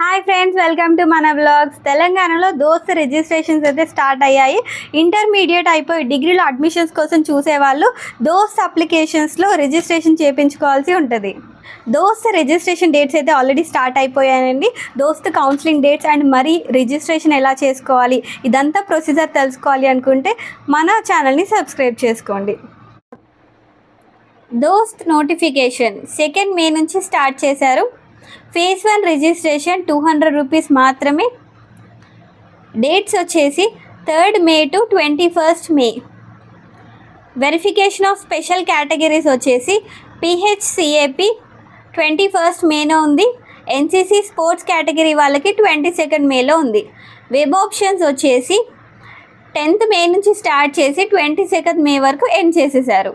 Hi friends, welcome to మన blogs. తెలంగాణలో దోస్త్ రిజిస్ట్రేషన్స్ అయితే స్టార్ట్ అయ్యాయి. ఇంటర్మీడియట్ అయిపోయి డిగ్రీలో అడ్మిషన్స్ కోసం చూసేవాళ్ళు దోస్త్ అప్లికేషన్స్లో రిజిస్ట్రేషన్ చేయించుకోవాల్సి ఉంటుంది. దోస్త్ రిజిస్ట్రేషన్ డేట్స్ అయితే ఆల్రెడీ స్టార్ట్ అయిపోయాయండి. దోస్త్ కౌన్సిలింగ్ డేట్స్ అండ్ మరీ రిజిస్ట్రేషన్ ఎలా చేసుకోవాలి, ఇదంతా ప్రొసీజర్ తెలుసుకోవాలి అనుకుంటే మన ఛానల్ని సబ్స్క్రైబ్ చేసుకోండి. దోస్త్ నోటిఫికేషన్ 2 మే నుంచి స్టార్ట్ చేశారు. ఫేజ్ 1 రిజిస్ట్రేషన్ 200 రూపీస్ మాత్రమే. డేట్స్ వచ్చేసి 3rd May to 21st May. Verification of special categories వచ్చేసి PHCAP 21st మేలో ఉంది. NCC స్పోర్ట్స్ కేటగిరీ వాళ్ళకి 22nd మేలో ఉంది. వెబ్ ఆప్షన్స్ వచ్చేసి 10th మే నుంచి స్టార్ట్ చేసి 22nd మే వరకు ఎండ్ చేసేసారు.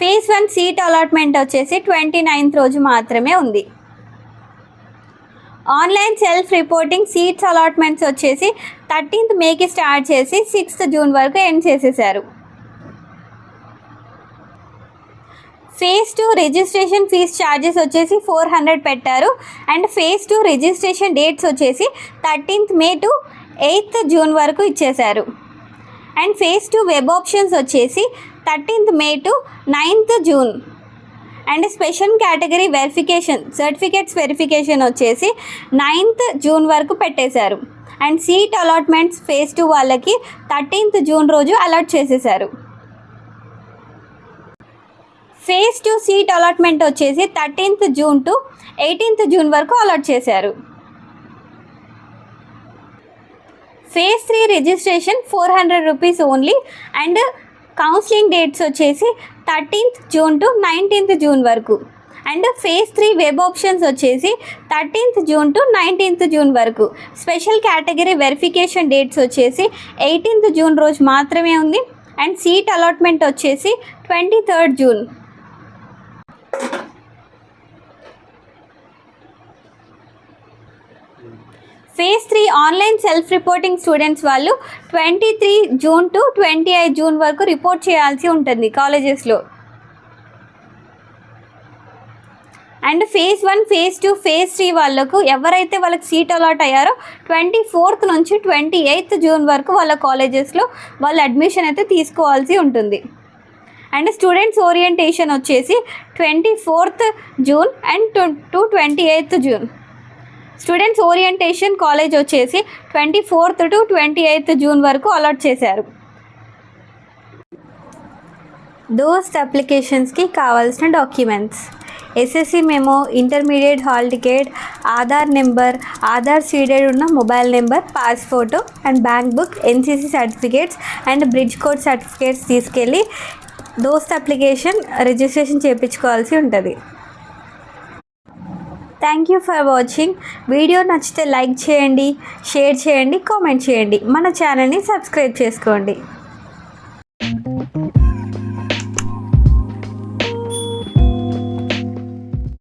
ఫేజ్ 1 సీట్ అలాట్మెంట్ వచ్చేసి 29th రోజు మాత్రమే ఉంది. Online self reporting seats allotments వచ్చేసి 13th మేకి స్టార్ట్ చేసి 6th జూన్ వరకు ఎండ్ చేసేసారు. ఫేజ్ 2 రిజిస్ట్రేషన్ ఫీజ్ ఛార్జెస్ వచ్చేసి 400 పెట్టారు. అండ్ ఫేజ్ 2 రిజిస్ట్రేషన్ డేట్స్ వచ్చేసి 13th May to 8th June వరకు ఇచ్చేశారు. అండ్ ఫేజ్ 2 వెబ్ ఆప్షన్స్ వచ్చేసి 13th May to 9th June. And special category verification certificates verification వచ్చేసి 9th June వరకు పెట్టేశారు. అండ్ సీట్ అలాట్మెంట్స్ ఫేజ్ 2 వాళ్ళకి 13th జూన్ రోజు allot చేసేశారు. ఫేజ్ 2 సీట్ అలాట్మెంట్ వచ్చేసి 13th June to 18th June వరకు allot చేశారు. Phase 3 registration 400 rupees only. And counselling dates వచ్చేసి 13th June to 19th June వరకు. అండ్ ఫేజ్ 3 వెబ్ ఆప్షన్స్ వచ్చేసి 13th June to 19th June వరకు. Special category verification dates వచ్చేసి 18th June రోజు మాత్రమే ఉంది. అండ్ సీట్ అలాట్మెంట్ వచ్చేసి 23rd June. Phase 3 online self reporting students వాళ్ళు 23 జూన్ టు 28 జూన్ వరకు రిపోర్ట్ చేయాల్సి ఉంటుంది కాలేజెస్లో. అండ్ ఫేజ్ 1 ఫేజ్ 2 ఫేజ్ 3 వాళ్ళకు ఎవరైతే వాళ్ళకి సీట్ అలాట్ అయ్యారో 24th నుంచి 28th జూన్ వరకు వాళ్ళ కాలేజెస్లో వాళ్ళ అడ్మిషన్ అయితే తీసుకోవాల్సి ఉంటుంది. అండ్ స్టూడెంట్స్ ఓరియంటేషన్ వచ్చేసి 24th June and to 28th June. Students orientation college వచ్చేసి 24th టు 28th జూన్ వరకు అలాట్ చేశారు. దోస్త్ అప్లికేషన్స్కి కావాల్సిన documents: SSC memo, intermediate hall ticket, Aadhaar number, Aadhaar seeded ఉన్న mobile number, pass photo and bank book, NCC certificates and bridge code certificates తీసుకెళ్ళి DOST application registration చేయించుకోవాల్సి ఉంటుంది. Thank you for watching. Video నచ్చితే like చేయండి, షేర్ చేయండి, కామెంట్ చేయండి. మన ఛానల్ని సబ్స్క్రైబ్ చేసుకోండి.